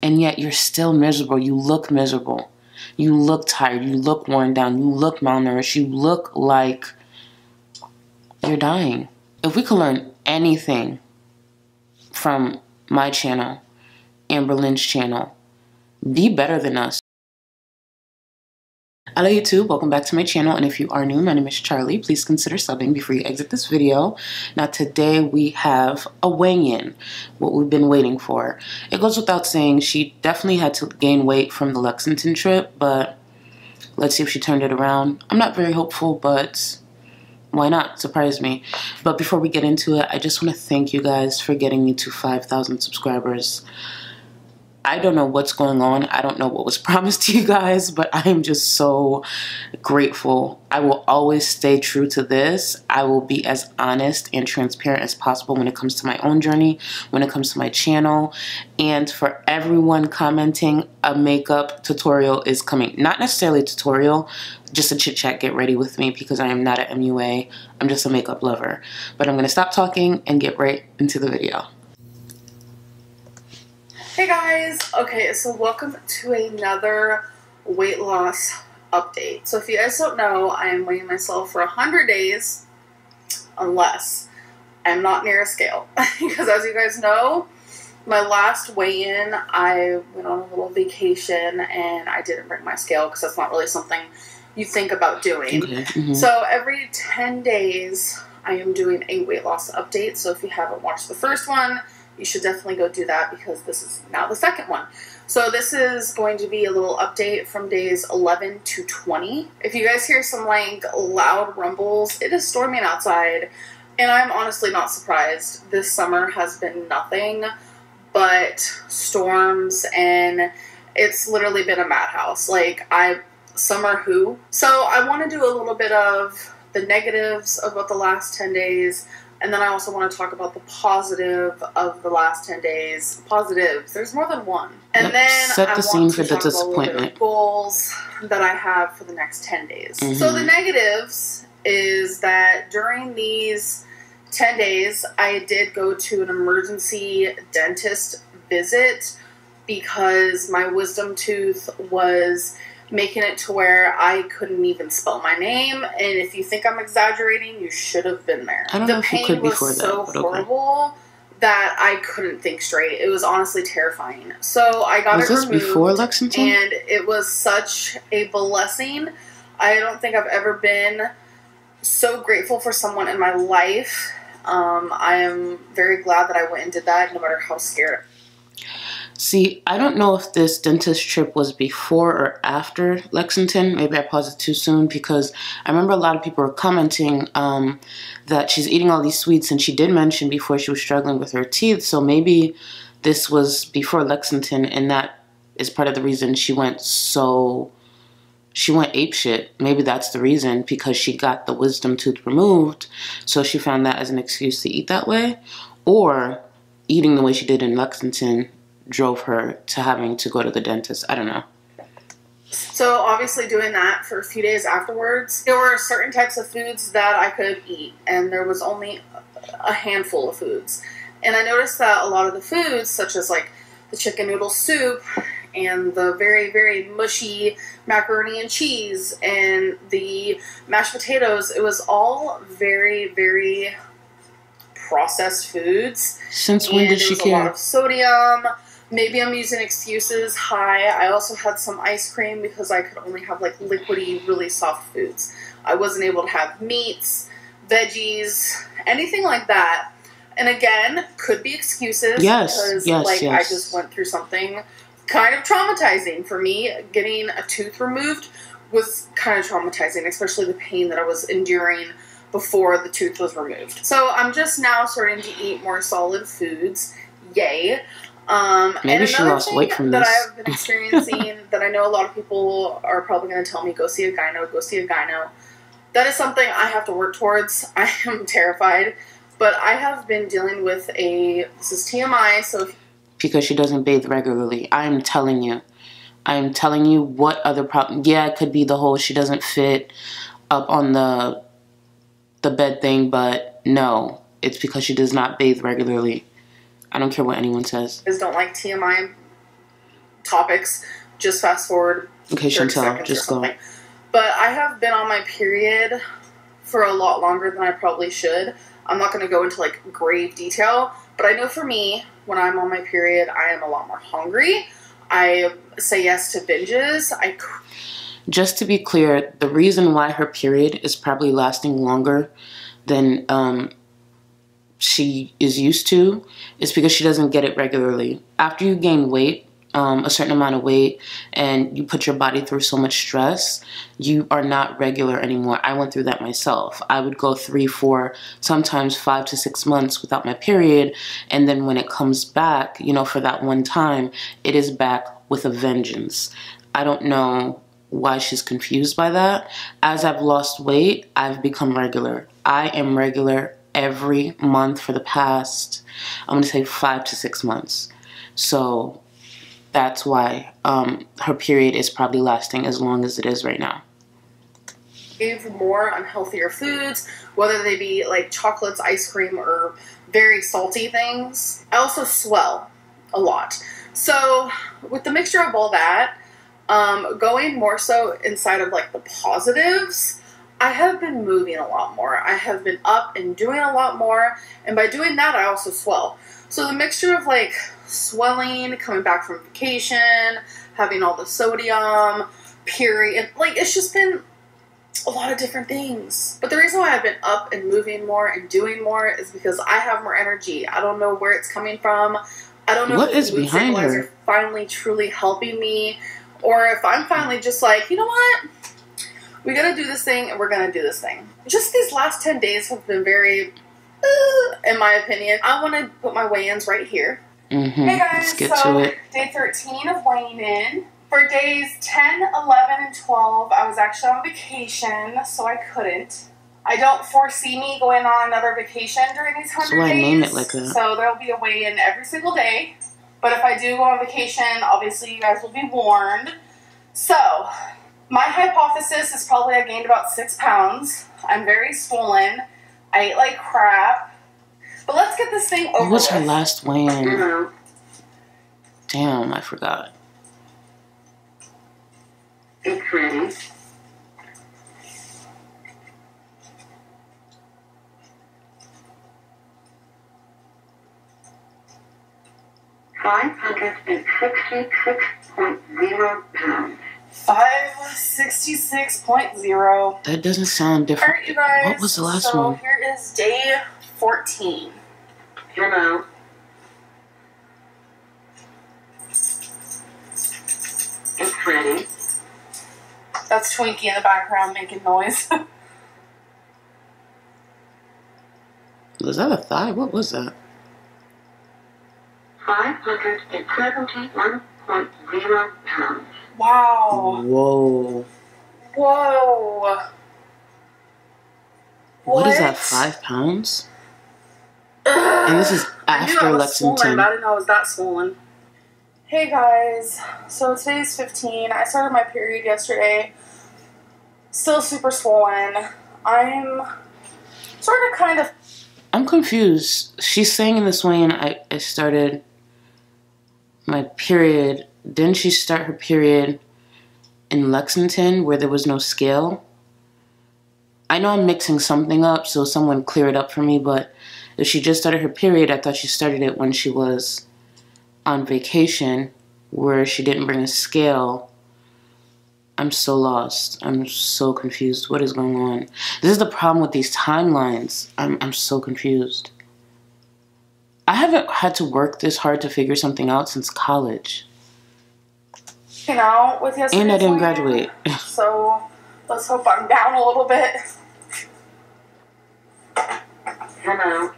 and yet you're still miserable. You look miserable. You look tired. You look worn down. You look malnourished. You look like you're dying. If we could learn anything from my channel, amberlynn's channel, be better than us. Hello YouTube, welcome back to my channel, and if you are new, my name is Charlie. Please consider subbing before you exit this video. Now today we have a weigh-in, what we've been waiting for. It goes without saying she definitely had to gain weight from the Lexington trip, but let's see if she turned it around. I'm not very hopeful, but why not? Surprise me. But before we get into it, I just want to thank you guys for getting me to 5,000 subscribers. I don't know what's going on. I don't know what was promised to you guys, but I am just so grateful. I will always stay true to this. I will be as honest and transparent as possible when it comes to my own journey, when it comes to my channel. And for everyone commenting, a makeup tutorial is coming. Not necessarily a tutorial, just a chit chat, get ready with me, because I am not an MUA. I'm just a makeup lover. But I'm going to stop talking and get right into the video. Hey guys, okay, so welcome to another weight loss update. So if you guys don't know, I am weighing myself for 100 days, unless I'm not near a scale. Because as you guys know, my last weigh-in, I went on a little vacation and I didn't bring my scale because that's not really something you think about doing. Okay. So every 10 days, I am doing a weight loss update. So if you haven't watched the first one, you should definitely go do that because this is now the second one. So this is going to be a little update from days 11 to 20. If you guys hear some like loud rumbles, it is storming outside and I'm honestly not surprised. This summer has been nothing but storms and it's literally been a madhouse. Like summer who? So I want to do a little bit of the negatives about the last 10 days. And then I also want to talk about the positive of the last 10 days. Positives. There's more than one. And then set the scene for the disappointment. Goals that I have for the next 10 days. So the negatives is that during these 10 days, I did go to an emergency dentist visit because my wisdom tooth was making it to where I couldn't even spell my name, and if you think I'm exaggerating, you should have been there. I don't know if you could before that. The pain was so horrible that I couldn't think straight. It was honestly terrifying. So I got it removed. Was this before Lexington? And it was such a blessing. I don't think I've ever been so grateful for someone in my life. I am very glad that I went and did that, no matter how scared. See, I don't know if this dentist trip was before or after Lexington. Maybe I paused it too soon because I remember a lot of people were commenting that she's eating all these sweets, and she did mention before she was struggling with her teeth. So maybe this was before Lexington, and that is part of the reason she went apeshit. Maybe that's the reason, because she got the wisdom tooth removed, so she found that as an excuse to eat that way, or eating the way she did in Lexington drove her to having to go to the dentist. I don't know. So obviously doing that for a few days afterwards, there were certain types of foods that I could eat, and there was only a handful of foods. And I noticed that a lot of the foods, such as like the chicken noodle soup and the very, very mushy macaroni and cheese and the mashed potatoes, it was all very, very processed foods. Since when did she care? A lot of sodium. Maybe I'm using excuses. I also had some ice cream because I could only have like liquidy, really soft foods. I wasn't able to have meats, veggies, anything like that. And again, could be excuses. Because I just went through something kind of traumatizing for me. Getting a tooth removed was kind of traumatizing, especially the pain that I was enduring before the tooth was removed. So I'm just now starting to eat more solid foods. Yay. Maybe she lost weight from this. That I've been experiencing that I know a lot of people are probably going to tell me, go see a gyno, go see a gyno. That is something I have to work towards. I am terrified, but I have been dealing with this is TMI, so. Because she doesn't bathe regularly. I'm telling you what other problem. Yeah, it could be the whole she doesn't fit up on the bed thing, but no, it's because she does not bathe regularly. I don't care what anyone says. Don't like TMI topics, just fast forward. Okay, Chantel, just go. But I have been on my period for a lot longer than I probably should. I'm not going to go into like grave detail, but I know for me, when I'm on my period, I am a lot more hungry. I say yes to binges. Just to be clear, the reason why her period is probably lasting longer than she is used to is because she doesn't get it regularly. After you gain weight, a certain amount of weight, and you put your body through so much stress, you are not regular anymore. I went through that myself. I would go 3, 4, sometimes 5 to 6 months without my period, and then when it comes back, you know, for that one time, it is back with a vengeance. I don't know why she's confused by that. As I've lost weight, I've become regular. I am regular every month for the past, I'm going to say 5 to 6 months. So that's why her period is probably lasting as long as it is right now. Crave more unhealthier foods, whether they be like chocolates, ice cream, or very salty things. I also swell a lot. So with the mixture of all that, going more so inside of like the positives, I have been moving a lot more. I have been up and doing a lot more, and by doing that, I also swell. So the mixture of like swelling, coming back from vacation, having all the sodium, period, like it's just been a lot of different things. But the reason why I've been up and moving more and doing more is because I have more energy. I don't know where it's coming from. I don't know what if is the mood behind stabilizer her finally truly helping me, or if I'm finally just like, you know what? We gotta do this thing, and we're gonna do this thing. Just these last 10 days have been very, in my opinion. I want to put my weigh-ins right here. Hey guys, let's get to it. Day 13 of weighing in. For days 10, 11, and 12, I was actually on vacation, so I couldn't. I don't foresee me going on another vacation during these 100 days. So I name it like that. So there'll be a weigh-in every single day. But if I do go on vacation, obviously you guys will be warned. So my hypothesis is probably I gained about 6 pounds. I'm very swollen. I ate like crap. But let's get this thing over with. What was her last weigh-in? Damn, I forgot. It's ready. £566.0 pounds. 566.0. That doesn't sound different. Alright, you guys. What was the last one? So here is day 14. Hello. It's ready. That's Twinkie in the background making noise. Was that a thigh? What was that? 571.0 pounds. Wow. Whoa. Whoa. What is that, 5 pounds? And this is after Lexington. I didn't know I was that swollen. Hey guys, so today's 15. I started my period yesterday. Still super swollen. I'm sort of kind of... I'm confused. She's saying in this way, and I started my period. Didn't she start her period in Lexington where there was no scale? I know I'm mixing something up, so someone clear it up for me, but if she just started her period, I thought she started it when she was on vacation where she didn't bring a scale. I'm so lost. I'm so confused. What is going on? This is the problem with these timelines. I'm so confused. I haven't had to work this hard to figure something out since college. You know, with yesterday's and I didn't graduate. So let's hope I'm down a little bit. Hello.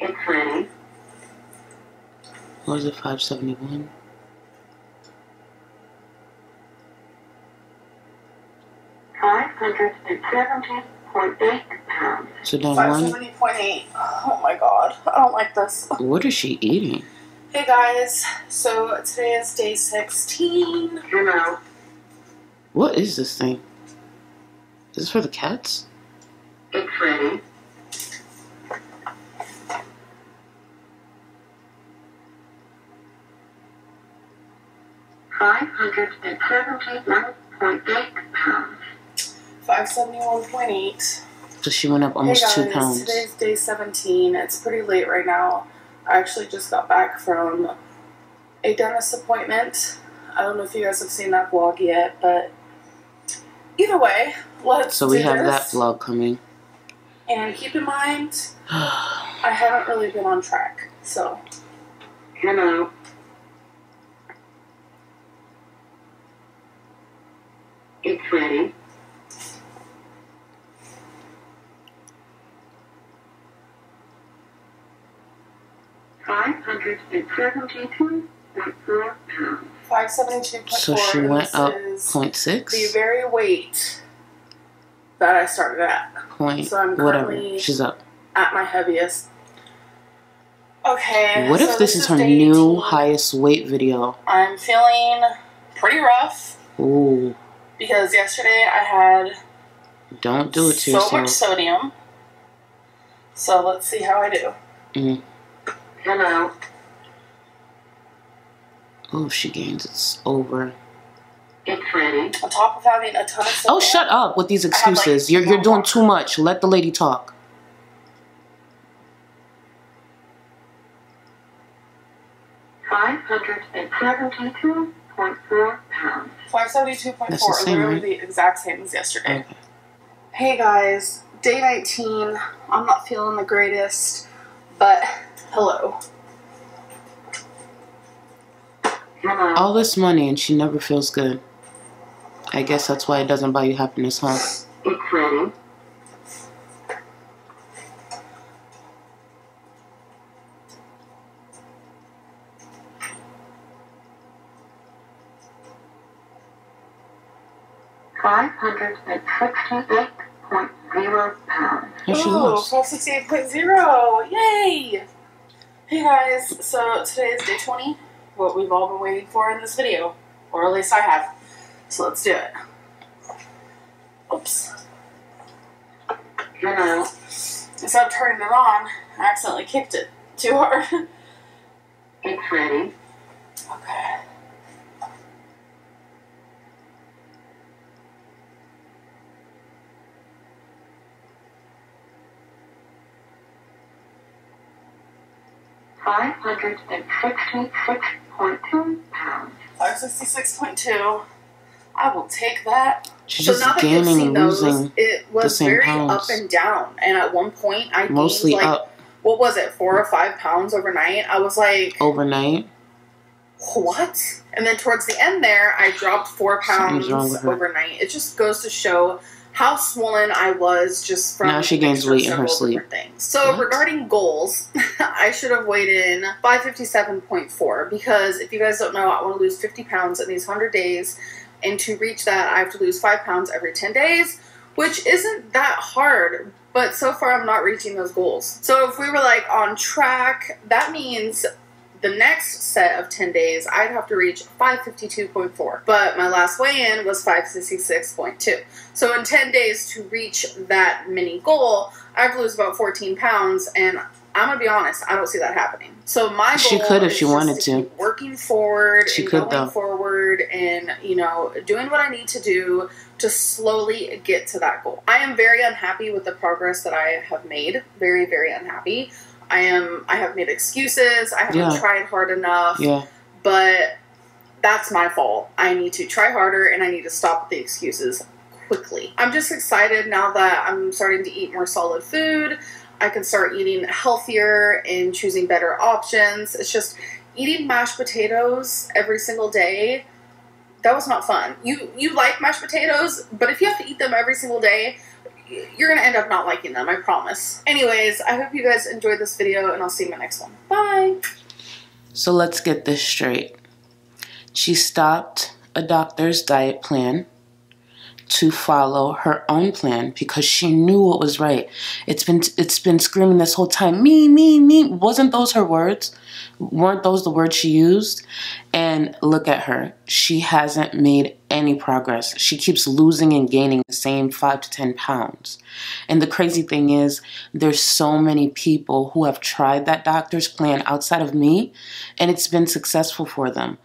It's ready. What was it, 571? £570.8 pounds. So down 1. Oh my god, I don't like this. What is she eating? Hey guys, so today is day 16. Hello. What is this thing? Is this for the cats? It's ready. 571.8 pounds. 571.8. So she went up almost hey guys, 2 pounds. Today's day 17. It's pretty late right now. I actually just got back from a dentist appointment. I don't know if you guys have seen that vlog yet, but either way, let's So we do have this. that vlog coming. And keep in mind, I haven't really been on track, so. Hello. It's ready. $572.4 pounds. 572.4. So she went up is 0.6? the very weight that I started at. Point, So I'm whatever. currently She's up. at my heaviest. Okay. What if so this is her day new 18. highest weight video? I'm feeling pretty rough. Ooh. Because yesterday I had Don't do it to so yourself. much sodium. So let's see how I do. Hello. Oh, if she gains, it's over. It's ready. On top of having a ton of sodium. Oh, shut up with these have, like, excuses. You're doing too much. Let the lady talk. $572.4 pounds. 572.4. That's the same, Literally right? the exact same as yesterday. Okay. Hey guys, day 19. I'm not feeling the greatest, but hello. Hello. All this money and she never feels good. I guess that's why it doesn't buy you happiness, huh? It's ready. $568.0 pounds. How she Ooh, lost? 568.0. Yay! Hey guys, so today is day 20. What we've all been waiting for in this video. Or at least I have. So let's do it. Oops. Hello. Instead of turning it on, I accidentally kicked it too hard. It's ready. Okay. $566.2 pounds. 566.2. I will take that. She's So just now that you've gaining seen and those, losing it the was same very pounds. up and down. And at one point, I Mostly gained like, up what was it, 4 or 5 pounds overnight? I was like, overnight. what? And then towards the end there, I dropped 4 Something's wrong pounds with her. overnight. It just goes to show how swollen I was just from Now she gains weight in her sleep. things. So What? regarding goals, I should have weighed in 557.4 because if you guys don't know, I want to lose 50 pounds in these 100 days. And to reach that, I have to lose 5 pounds every 10 days, which isn't that hard. But so far, I'm not reaching those goals. So if we were like on track, that means the next set of 10 days, I'd have to reach 552.4. But my last weigh-in was 566.2. So in 10 days to reach that mini goal, I have to lose about 14 pounds. And I'm going to be honest, I don't see that happening. So my goal She could if is she just wanted to. keep working forward She and could, going though. forward and, you know, doing what I need to do to slowly get to that goal. I am very unhappy with the progress that I have made. Very, very unhappy. I have made excuses. I haven't tried hard enough. Yeah. But that's my fault. I need to try harder and I need to stop with the excuses quickly. I'm just excited now that I'm starting to eat more solid food. I can start eating healthier and choosing better options. It's just eating mashed potatoes every single day. That was not fun. You like mashed potatoes, but if you have to eat them every single day, you're going to end up not liking them, I promise. Anyways, I hope you guys enjoyed this video, and I'll see you in my next one. Bye! So let's get this straight. She stopped a doctor's diet plan to follow her own plan because she knew what was right. It's been screaming this whole time, me, me, me. Wasn't those her words? Weren't those the words she used? And look at her. She hasn't made any progress. She keeps losing and gaining the same 5 to 10 pounds. And the crazy thing is, there's so many people who have tried that doctor's plan outside of me, and it's been successful for them.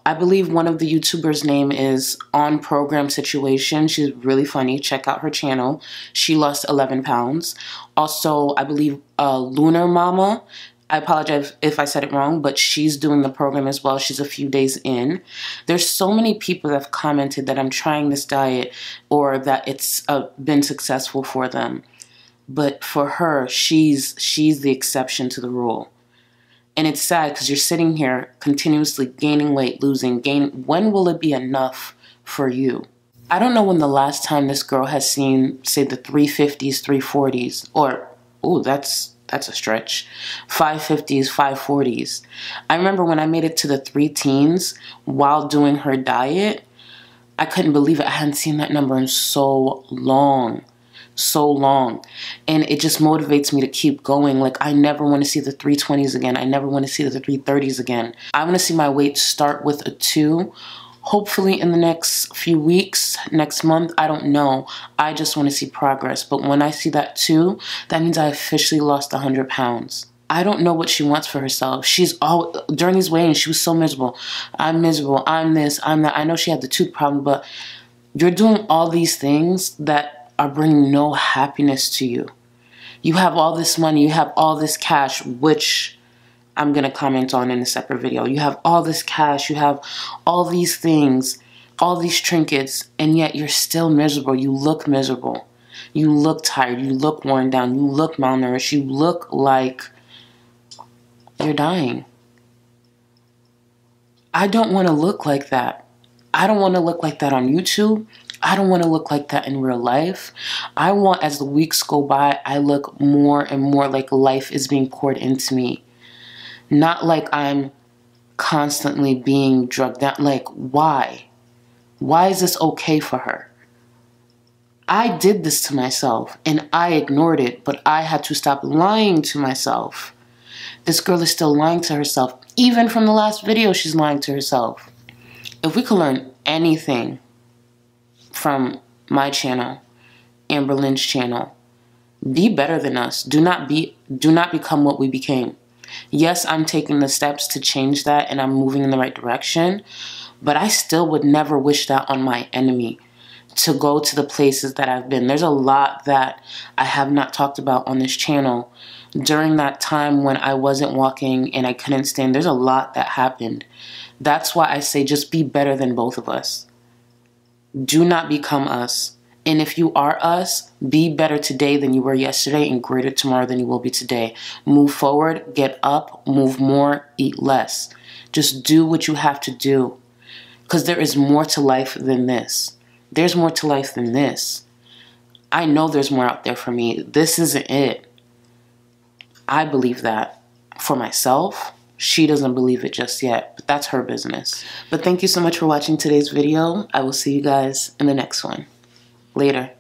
I believe one of the YouTubers' name is On Program Situation. She's really funny. Check out her channel. She lost 11 pounds. Also, I believe Lunar Mama. I apologize if I said it wrong, but she's doing the program as well. She's a few days in. There's so many people that have commented that I'm trying this diet or that it's been successful for them. But for her, she's the exception to the rule. And it's sad because you're sitting here continuously gaining weight, losing, gaining. When will it be enough for you? I don't know when the last time this girl has seen, say, the 350s, 340s, or, oh, that's a stretch, 550s, 540s. I remember when I made it to the 3 teens while doing her diet, I couldn't believe it. I hadn't seen that number in so long. And it just motivates me to keep going. Like, I never want to see the 320s again. I never want to see the 330s again. I want to see my weight start with a 2. Hopefully in the next few weeks, next month, I don't know. I just want to see progress. But when I see that 2, that means I officially lost 100 pounds. I don't know what she wants for herself. She's all, during these weigh-ins, she was so miserable. I'm miserable. I'm this, I'm that. I know she had the tooth problem, but you're doing all these things that are bringing no happiness to you. You have all this money, you have all this cash, which I'm going to comment on in a separate video. You have all this cash, you have all these things, all these trinkets, and yet you're still miserable. You look miserable. You look tired. You look worn down. You look malnourished. You look like you're dying. I don't want to look like that. I don't want to look like that on YouTube. I don't want to look like that in real life. I want, as the weeks go by, I look more and more like life is being poured into me. Not like I'm constantly being drugged down. Like, why? Why is this okay for her? I did this to myself and I ignored it, but I had to stop lying to myself. This girl is still lying to herself. Even from the last video, she's lying to herself. If we could learn anything from my channel, amberlynn's channel, be better than us. Do not become what we became. Yes, I'm taking the steps to change that and I'm moving in the right direction, but I still would never wish that on my enemy, to go to the places that I've been. There's a lot that I have not talked about on this channel. During that time when I wasn't walking and I couldn't stand, there's a lot that happened. That's why I say just be better than both of us. Do not become us. And if you are us, be better today than you were yesterday and greater tomorrow than you will be today. Move forward, get up, move more, eat less. Just do what you have to do. Because there is more to life than this. There's more to life than this. I know there's more out there for me. This isn't it. I believe that for myself. She doesn't believe it just yet, but that's her business. But thank you so much for watching today's video. I will see you guys in the next one. Later.